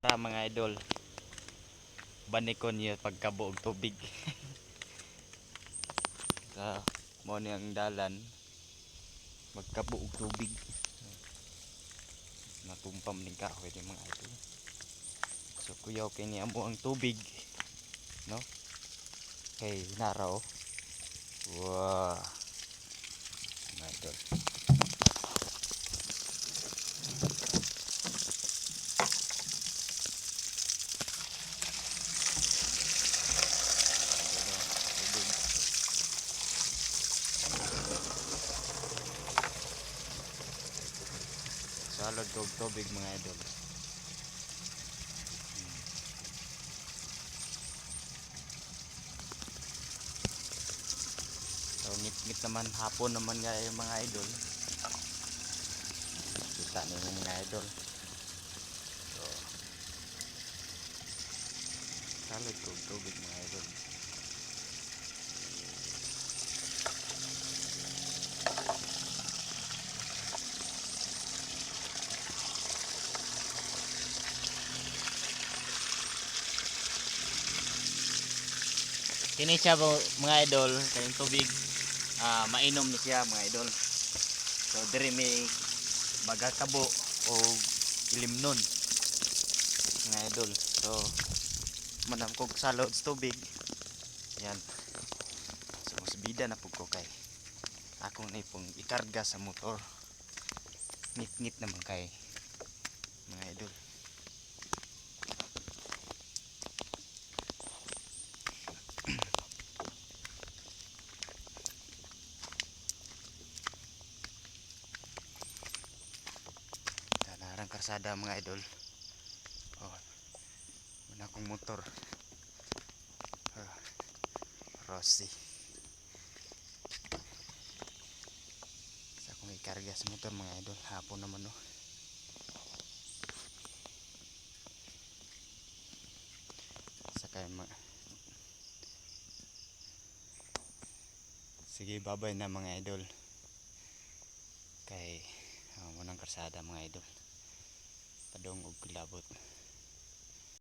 Tara mga idol, banikon niyo pagkabuog tubig. Sa mo ang dalan magkabuog tubig. Natumpam ning kahoy din mga idol. So kuyaw kini amo ang tubig, no? Kay naraw. Wow. Mga idol. Salod kog tubig mga idol. So ngit-ngit naman hapon naman nga yung mga idol. Kita niyo mga idol. So salod kog tubig mga idol. Kini siya mga idol, kayong tubig mainom ni siya mga idol. So diri may magakabo o ilimnon mga idol. So manam kog salod sa tubig. Yan. So mas bida na pug ko kay akong na pong ikarga sa motor. Ngit-ngit naman kay mga idol. Narang karsada mga idol. Oh, muna akong motor. Rossi. Sa akong ikarga sa motor mga idol. Hapon naman no. Sakay sige babay na mga idol. Kay munang karsada mga idol. Padong og kilabot.